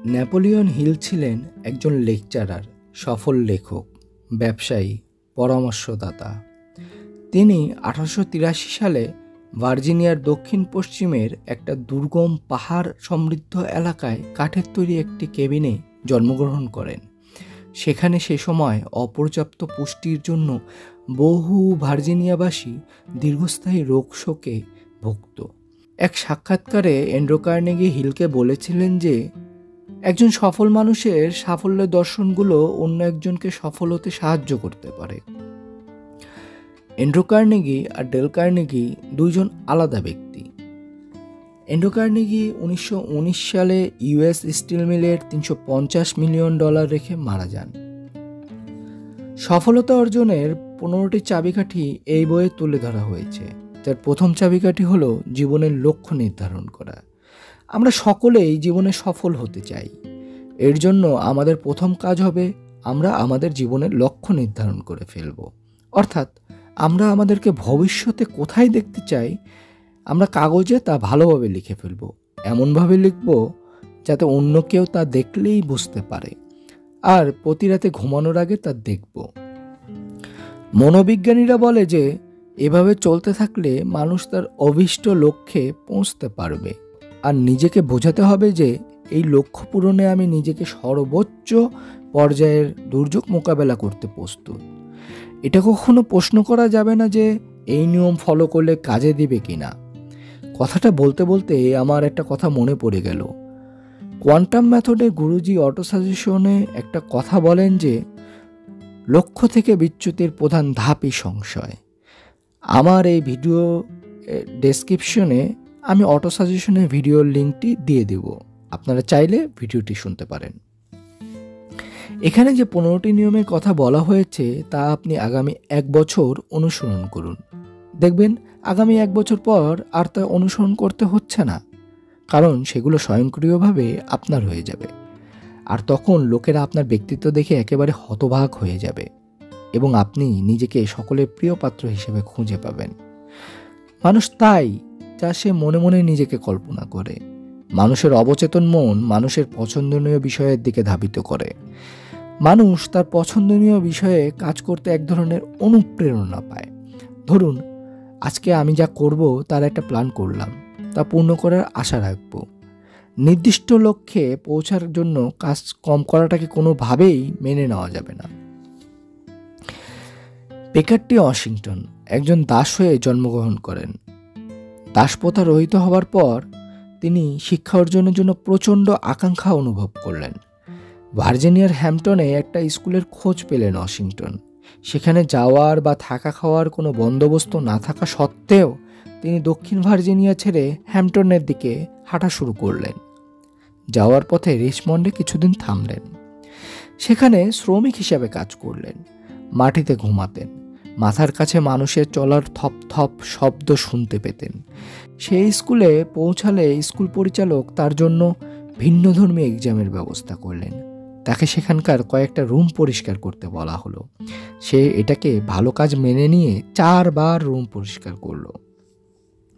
Napoleon hill ছিলেন একজন lecturer, সফল লেখক, ব্যবসায়ী, পরামর্শদাতা। তিনি 1883 সালে ভার্জিনিয়ার দক্ষিণ পশ্চিমের একটা দুর্গম পাহাড় সমৃদ্ধ এলাকায় কাঠের তৈরি একটি কেবিনে জন্মগ্রহণ করেন। সেখানে সে সময় অপর্যাপ্ত পুষ্টির জন্য বহু ভার্জিনিয়াবাসী দীর্ঘস্থায়ী রোগ শোকে ভুগত। এক সাক্ষাৎকারে অ্যান্ড্রু কার্নেগি হিলকে বলেছিলেন যে একজন সফল মানুষের সাফল্যের দর্শনগুলো অন্য একজনকে সফল হতে সাহায্য করতে পারে। অ্যান্ড্রু কার্নেগি আর ডেল কার্নেগি দুইজন আলাদা ব্যক্তি। অ্যান্ড্রু কার্নেগি 1919 সালে ইউএস স্টিল মিলের $350 মিলিয়ন রেখে মারা যান। সফলতা অর্জনের 15টি চাবিকাঠি এই বইয়ে তুলে ধরা হয়েছে, যার প্রথম চাবিকাঠি হলো জীবনের লক্ষ্য নির্ধারণ করা। আমরা সকলেই জীবনে সফল হতে চাই। এর জন্য আমাদের প্রথম কাজ হবে আমরা আমাদের জীবনের লক্ষ্য নির্ধারণ করে ফেলব। অর্থাৎ আমরা আমাদেরকে ভবিষ্যতে কোথায় দেখতে চাই আমরা কাগজে তা ভালোভাবে লিখে ফেলব, এমনভাবে লিখব যাতে অন্য কেউ তা দেখলেই বুঝতে পারে, আর প্রতি রাতে ঘুমানোর আগে তা দেখব। মনোবিজ্ঞানীরা বলে যে এভাবে চলতে থাকলে মানুষ তার অভীষ্ট লক্ষ্যে পৌঁছতে পারবে। আর নিজেকে বোঝাতে হবে যে এই লক্ষ্য পূরণে আমি নিজেকে সর্বোচ্চ পর্যায়ের দুর্যোগ মোকাবেলা করতে প্রস্তুত। এটা কখনো প্রশ্ন করা যাবে না যে এই নিয়ম ফলো করলে কাজে দিবে কিনা। কথাটা বলতে বলতে আমার একটা কথা মনে পড়ে গেল। কোয়ান্টাম মেথডে গুরুজি অটো সাজেশনে একটা কথা বলেন যে লক্ষ্য থেকে বিচ্যুতির প্রধান ধাপই সংশয়। আমার এই ভিডিও ডেসক্রিপশনে আমি অটো সাজেশনের ভিডিওর লিঙ্কটি দিয়ে দেব, আপনারা চাইলে ভিডিওটি শুনতে পারেন। এখানে যে 15টি নিয়মের কথা বলা হয়েছে তা আপনি আগামী 1 বছর অনুসরণ করুন। দেখবেন আগামী 1 বছর পর আর তা অনুসরণ করতে হচ্ছে না, কারণ সেগুলো স্বয়ংক্রিয়ভাবে আপনার হয়ে যাবে। আর তখন লোকেরা আপনার ব্যক্তিত্ব দেখে একেবারে হতবাক হয়ে যাবে এবং আপনি নিজেকে সকলের প্রিয় পাত্র হিসেবে খুঁজে পাবেন। মানুষ তাই যা সে মনে মনে নিজেকে কল্পনা করে। মানুষের অবচেতন মন মানুষের পছন্দনীয় বিষয়ের দিকে ধাবিত করে। মানুষ তার পছন্দনীয় বিষয়ে কাজ করতে এক ধরনের অনুপ্রেরণা পায়। ধরুন, আজকে আমি যা করব তার একটা প্ল্যান করলাম, তা পূর্ণ করার আশা রাখব। নির্দিষ্ট লক্ষ্যে পৌঁছার জন্য কাজ কম করাটাকে কোনোভাবেই মেনে নেওয়া যাবে না। বেকার টি ওয়াশিংটন একজন দাস হয়ে জন্মগ্রহণ করেন। দাসপ্রথা রহিত হওয়ার পর তিনি শিক্ষা অর্জনের জন্য প্রচণ্ড আকাঙ্ক্ষা অনুভব করলেন। ভার্জিনিয়ার হ্যাম্পটনে একটা স্কুলের খোঁজ পেলেন ওয়াশিংটন। সেখানে যাওয়ার বা থাকা খাওয়ার কোনো বন্দোবস্ত না থাকা সত্ত্বেও তিনি দক্ষিণ ভার্জিনিয়া ছেড়ে হ্যাম্পটনের দিকে হাঁটা শুরু করলেন। যাওয়ার পথে রিচমন্ডে কিছুদিন থামলেন। সেখানে শ্রমিক হিসাবে কাজ করলেন। মাটিতে ঘুমাতেন। মাথার কাছে মানুষের চলার থপ থপ শব্দ শুনতে পেতেন। সেই স্কুলে পৌঁছালে স্কুল পরিচালক তার জন্য ভিন্নধর্মী এক্সামের ব্যবস্থা করলেন। তাকে সেখানকার কয়েকটা রুম পরিষ্কার করতে বলা হলো। সে এটাকে ভালো কাজ মেনে নিয়ে 4 বার রুম পরিষ্কার করলো।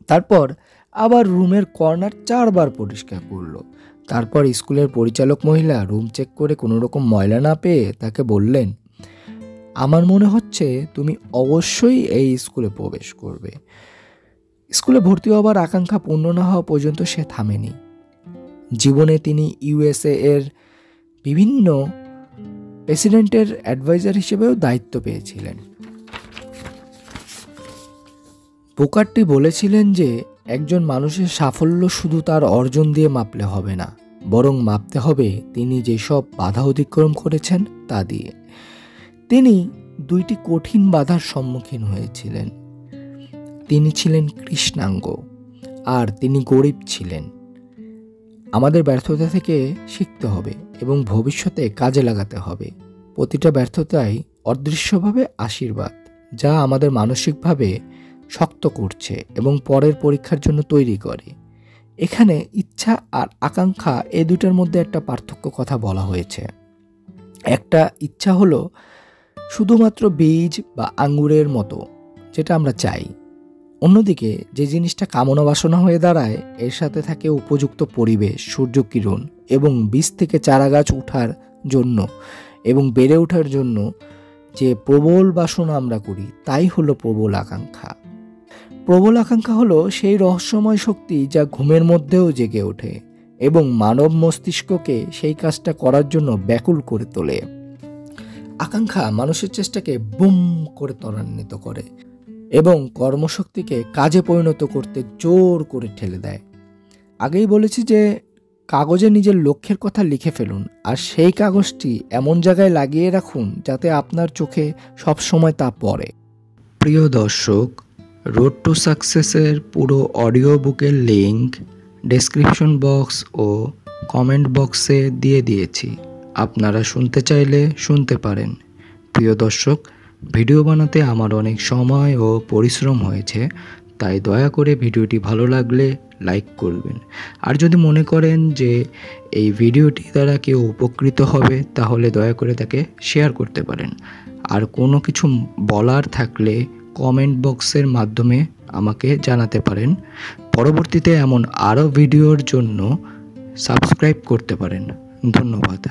তারপর আবার রুমের কর্নার 4 বার পরিষ্কার করলো। তারপর স্কুলের পরিচালক মহিলা রুম চেক করে কোনো রকম ময়লা না পেয়ে তাকে বললেন, আমার মনে হচ্ছে তুমি অবশ্যই এই স্কুলে প্রবেশ করবে। স্কুলে ভর্তি হবার আকাঙ্ক্ষা পূর্ণ না হওয়া পর্যন্ত সে থামেনি। জীবনে তিনি ইউএসএ এর বিভিন্ন প্রেসিডেন্টের অ্যাডভাইজার হিসেবেও দায়িত্ব পেয়েছিলেন। বুকার টি বলেছিলেন যে একজন মানুষের সাফল্য শুধু তার অর্জন দিয়ে মাপলে হবে না, বরং মাপতে হবে তিনি যেসব বাধা অতিক্রম করেছেন তা দিয়ে। তিনি 2টি কঠিন বাধার সম্মুখীন হয়েছিলেন। তিনি ছিলেন কৃষ্ণাঙ্গ আর তিনি গরিব ছিলেন। আমাদের ব্যর্থতা থেকে শিখতে হবে এবং ভবিষ্যতে কাজে লাগাতে হবে। প্রতিটা ব্যর্থতাই অদৃশ্যভাবে আশীর্বাদ, যা আমাদের মানসিকভাবে শক্ত করছে এবং পরের পরীক্ষার জন্য তৈরি করে। এখানে ইচ্ছা আর আকাঙ্ক্ষা এই দুটার মধ্যে একটা পার্থক্য কথা বলা হয়েছে। একটা ইচ্ছা হলো শুধুমাত্র বীজ বা আঙ্গুরের মতো, যেটা আমরা চাই। অন্যদিকে যে জিনিসটা কামনা বাসনা হয়ে দাঁড়ায়, এর সাথে থাকে উপযুক্ত পরিবেশ, সূর্যকিরণ এবং বীজ থেকে চারা গাছ ওঠার জন্য এবং বেড়ে ওঠার জন্য যে প্রবল বাসনা আমরা করি, তাই হলো প্রবল আকাঙ্ক্ষা। প্রবল আকাঙ্ক্ষা হলো সেই রহস্যময় শক্তি যা ঘুমের মধ্যেও জেগে ওঠে এবং মানব মস্তিষ্ককে সেই কাজটা করার জন্য ব্যাকুল করে তোলে। আকাঙ্ক্ষা মানুষের চেষ্টাকে বুম করে ত্বরান্বিত করে এবং কর্মশক্তিকে কাজে পরিণত করতে জোর করে ঠেলে দেয়। আগেই বলেছি যে কাগজে নিজের লক্ষ্যের কথা লিখে ফেলুন, আর সেই কাগজটি এমন জায়গায় লাগিয়ে রাখুন যাতে আপনার চোখে সবসময় তা পড়ে। প্রিয় দর্শক, রোড টু সাকসেসের পুরো অডিও বুকের লিঙ্ক ডেসক্রিপশন বক্স ও কমেন্ট বক্সে দিয়ে দিয়েছি, আপনারা শুনতে চাইলে শুনতে পারেন। প্রিয় দর্শক, ভিডিও বানাতে আমার অনেক সময় ও পরিশ্রম হয়েছে, তাই দয়া করে ভিডিওটি ভালো লাগলে লাইক করবেন। আর যদি মনে করেন যে এই ভিডিওটি দ্বারা কেউ উপকৃত হবে, তাহলে দয়া করে তাকে শেয়ার করতে পারেন। আর কোনো কিছু বলার থাকলে কমেন্ট বক্সের মাধ্যমে আমাকে জানাতে পারেন। পরবর্তীতে এমন আরও ভিডিওর জন্য সাবস্ক্রাইব করতে পারেন। ধন্যবাদ।